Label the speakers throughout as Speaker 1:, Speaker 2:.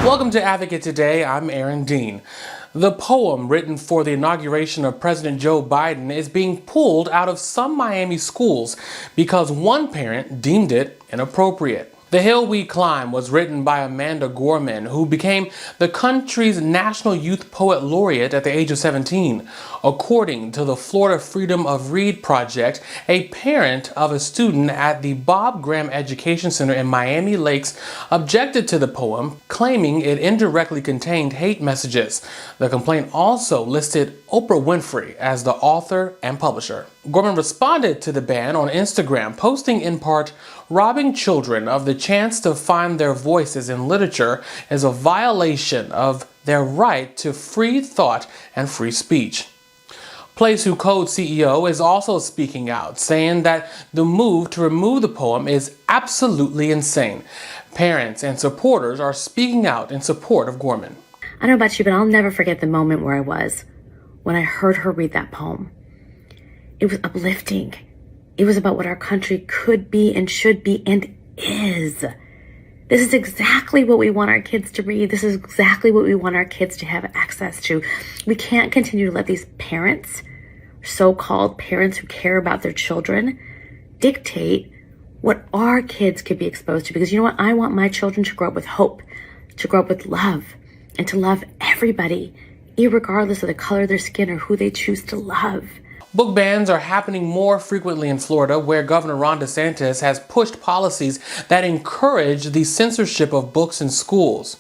Speaker 1: Welcome to Advocate Today. I'm Aaron Dean. The poem written for the inauguration of President Joe Biden is being pulled out of some Miami schools because one parent deemed it inappropriate. The Hill We Climb was written by Amanda Gorman, who became the country's National Youth Poet Laureate at the age of 17. According to the Florida Freedom of Read Project, a parent of a student at the Bob Graham Education Center in Miami Lakes objected to the poem, claiming it indirectly contained hate messages. The complaint also listed Oprah Winfrey as the author and publisher. Gorman responded to the ban on Instagram, posting in part, "Robbing children of the chance to find their voices in literature is a violation of their right to free thought and free speech." Place Who Code CEO is also speaking out, saying that the move to remove the poem is absolutely insane. Parents and supporters are speaking out in support of Gorman.
Speaker 2: I don't know about you, but I'll never forget the moment where I was when I heard her read that poem. It was uplifting. It was about what our country could be and should be and is. This is exactly what we want our kids to read. This is exactly what we want our kids to have access to. We can't continue to let these parents, so-called parents who care about their children, dictate what our kids could be exposed to. Because you know what? I want my children to grow up with hope, to grow up with love, and to love everybody, irregardless of the color of their skin or who they choose to love.
Speaker 1: Book bans are happening more frequently in Florida, where Governor Ron DeSantis has pushed policies that encourage the censorship of books in schools.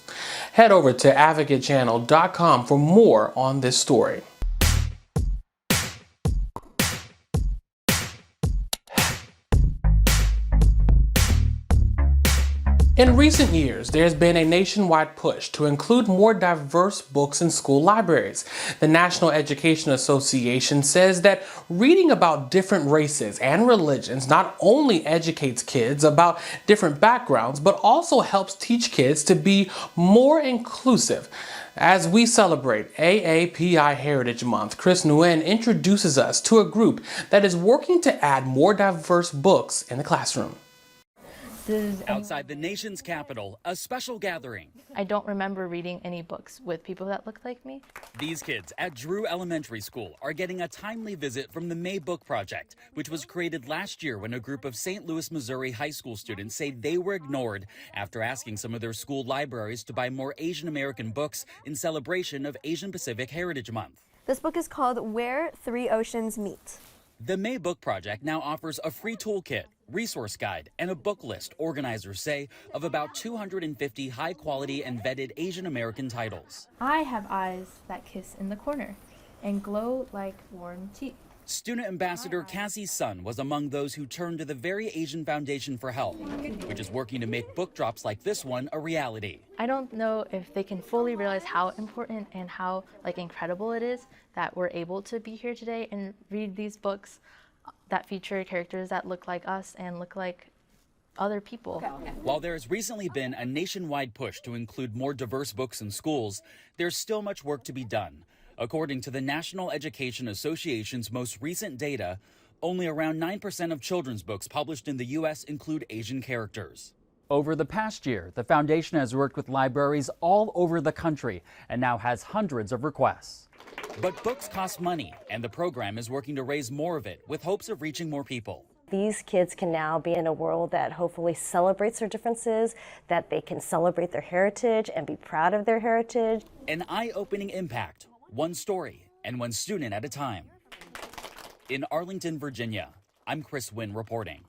Speaker 1: Head over to advocatechannel.com for more on this story. In recent years, there's been a nationwide push to include more diverse books in school libraries. The National Education Association says that reading about different races and religions not only educates kids about different backgrounds, but also helps teach kids to be more inclusive. As we celebrate AAPI Heritage Month, Chris Nguyen introduces us to a group that is working to add more diverse books in the classroom.
Speaker 3: Outside the nation's capital, a special gathering.
Speaker 4: I don't remember reading any books with people that look like me.
Speaker 3: These kids at Drew Elementary School are getting a timely visit from the May Book Project, which was created last year when a group of St. Louis, Missouri high school students say they were ignored after asking some of their school libraries to buy more Asian American books in celebration of Asian Pacific Heritage Month.
Speaker 5: This book is called Where Three Oceans Meet.
Speaker 3: The May Book Project now offers a free toolkit, resource guide, and a book list, organizers say, of about 250 high-quality and vetted Asian American titles.
Speaker 6: I have eyes that kiss in the corner and glow like warm tea.
Speaker 3: Student Ambassador Cassie's son was among those who turned to the Very Asian Foundation for help, which is working to make book drops like this one a reality.
Speaker 4: I don't know if they can fully realize how important and how incredible it is that we're able to be here today and read these books that feature characters that look like us and look like other people.
Speaker 3: While there has recently been a nationwide push to include more diverse books in schools, there's still much work to be done. According to the National Education Association's most recent data, only around 9% of children's books published in the U.S. include Asian characters.
Speaker 7: Over the past year, the foundation has worked with libraries all over the country and now has hundreds of requests.
Speaker 3: But books cost money, and the program is working to raise more of it with hopes of reaching more people.
Speaker 8: These kids can now be in a world that hopefully celebrates their differences, that they can celebrate their heritage and be proud of their heritage.
Speaker 3: An eye-opening impact, one story and one student at a time. In Arlington, Virginia, I'm Chris Wynn reporting.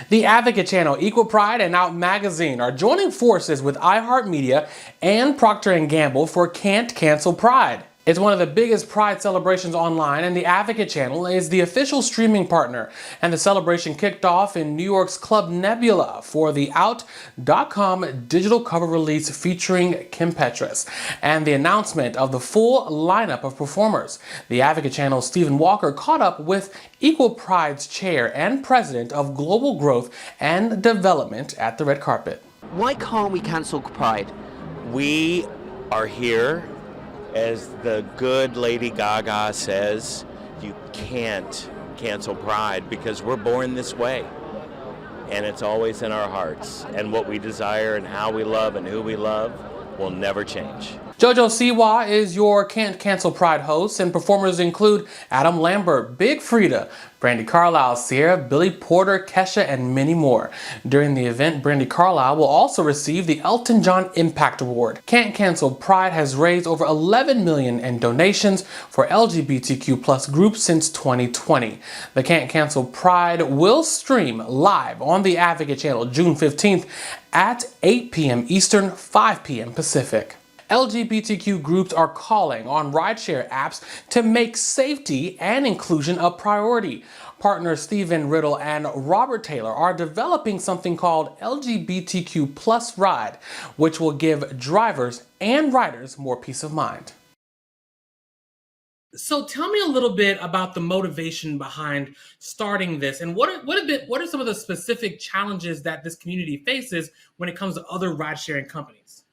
Speaker 1: The Advocate Channel, Equal Pride, and Out Magazine are joining forces with iHeartMedia and Procter & Gamble for Can't Cancel Pride. It's one of the biggest Pride celebrations online, and the Advocate Channel is the official streaming partner. And the celebration kicked off in New York's Club Nebula for the Out.com digital cover release featuring Kim Petras and the announcement of the full lineup of performers. The Advocate Channel's Stephen Walker caught up with Equal Pride's chair and president of Global Growth and Development at the red carpet.
Speaker 9: Why can't we cancel Pride?
Speaker 10: We are here. As the good Lady Gaga says, you can't cancel Pride because we're born this way. And it's always in our hearts. And what we desire and how we love and who we love, will never change.
Speaker 1: JoJo Siwa is your Can't Cancel Pride host, and performers include Adam Lambert, Big Frida, Brandy Carlisle, Sierra, Billy Porter, Kesha, and many more. During the event, Brandy Carlisle will also receive the Elton John Impact Award. Can't Cancel Pride has raised over $11 million in donations for LGBTQ plus groups since 2020. The Can't Cancel Pride will stream live on the Advocate channel June 15th at 8 p.m. Eastern, 5 p.m. Pacific. LGBTQ groups are calling on rideshare apps to make safety and inclusion a priority. Partners Stephen Riddle and Robert Taylor are developing something called LGBTQ Plus Ride, which will give drivers and riders more peace of mind. So tell me a little bit about the motivation behind starting this, and what are some of the specific challenges that this community faces when it comes to other ride-sharing companies?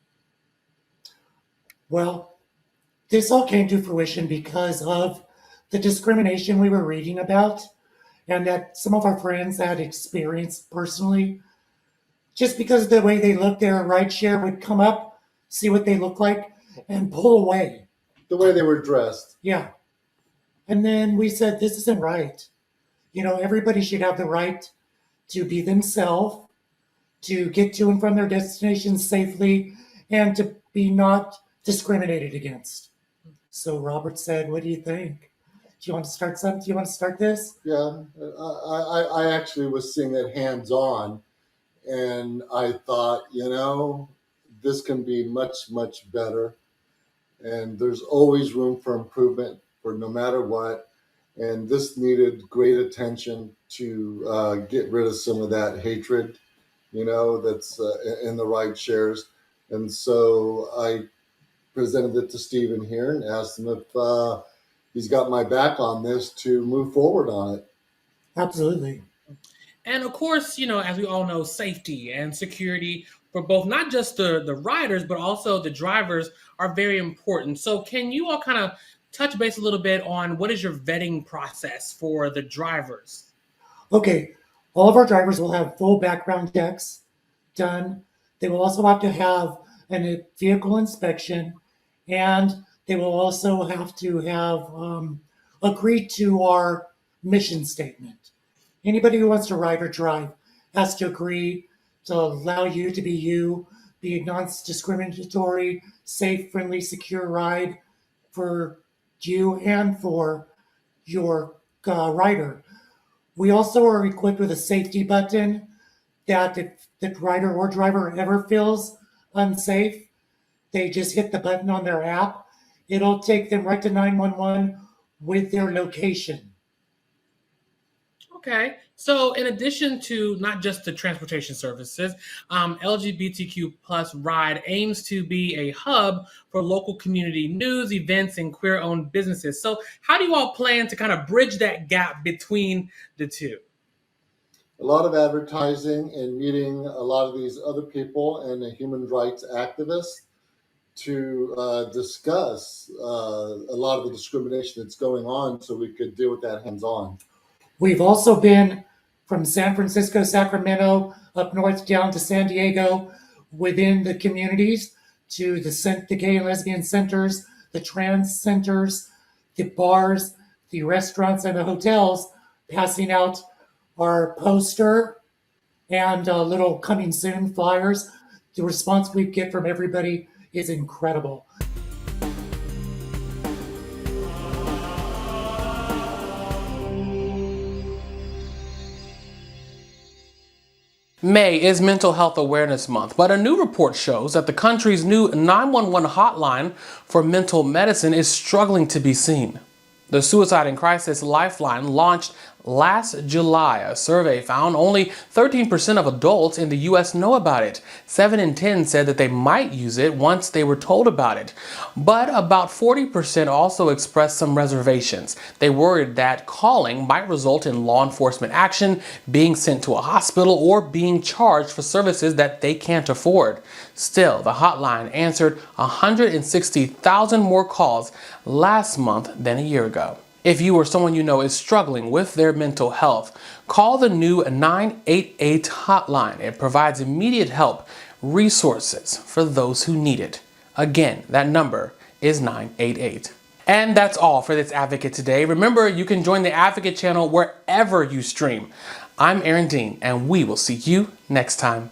Speaker 11: Well, this all came to fruition because of the discrimination we were reading about and that some of our friends had experienced personally. Just because of the way they looked, their rideshare would come up, see what they look like, and pull away.
Speaker 12: The way they were dressed.
Speaker 11: Yeah. And then we said, this isn't right. Everybody should have the right to be themselves, to get to and from their destinations safely, and to be not discriminated against. So Robert said, what do you think? Do you want to start something? Do you want to start this?
Speaker 12: Yeah, I actually was seeing it hands-on, and I thought, this can be much, much better. And there's always room for improvement for no matter what. And this needed great attention to get rid of some of that hatred, that's in the ride shares. And so I presented it to Stephen here and asked him if he's got my back on this to move forward on it.
Speaker 11: Absolutely.
Speaker 1: And of course, as we all know, safety and security for both not just the riders, but also the drivers are very important. So can you all kind of touch base a little bit on what is your vetting process for the drivers?
Speaker 11: Okay. All of our drivers will have full background checks done. They will also have to have a vehicle inspection, and they will also have to have agreed to our mission statement. Anybody who wants to ride or drive has to agree to allow you to be a non-discriminatory, safe, friendly, secure ride for you and for your rider. We also are equipped with a safety button that if the rider or driver ever feels unsafe, they just hit the button on their app. It'll take them right to 911 with their location.
Speaker 1: Okay, so in addition to not just the transportation services, LGBTQ Plus Ride aims to be a hub for local community news, events, and queer-owned businesses. So how do you all plan to kind of bridge that gap between the two?
Speaker 12: A lot of advertising and meeting a lot of these other people and the human rights activists to discuss a lot of the discrimination that's going on so we could deal with that hands-on.
Speaker 11: We've also been from San Francisco, Sacramento, up north down to San Diego, within the communities, to the gay and lesbian centers, the trans centers, the bars, the restaurants, and the hotels, passing out our poster and little coming soon flyers. The response we get from everybody is incredible.
Speaker 1: May is Mental Health Awareness Month, but a new report shows that the country's new 911 hotline for mental medicine is struggling to be seen. The Suicide and Crisis Lifeline launched last July. A survey found only 13% of adults in the U.S. know about it. 7 in 10 said that they might use it once they were told about it. But about 40% also expressed some reservations. They worried that calling might result in law enforcement action, being sent to a hospital, or being charged for services that they can't afford. Still, the hotline answered 160,000 more calls last month than a year ago. If you or someone you know is struggling with their mental health, call the new 988 hotline. It provides immediate help, resources for those who need it. Again, that number is 988. And that's all for this Advocate today. Remember, you can join the Advocate channel wherever you stream. I'm Aaron Dean, and we will see you next time.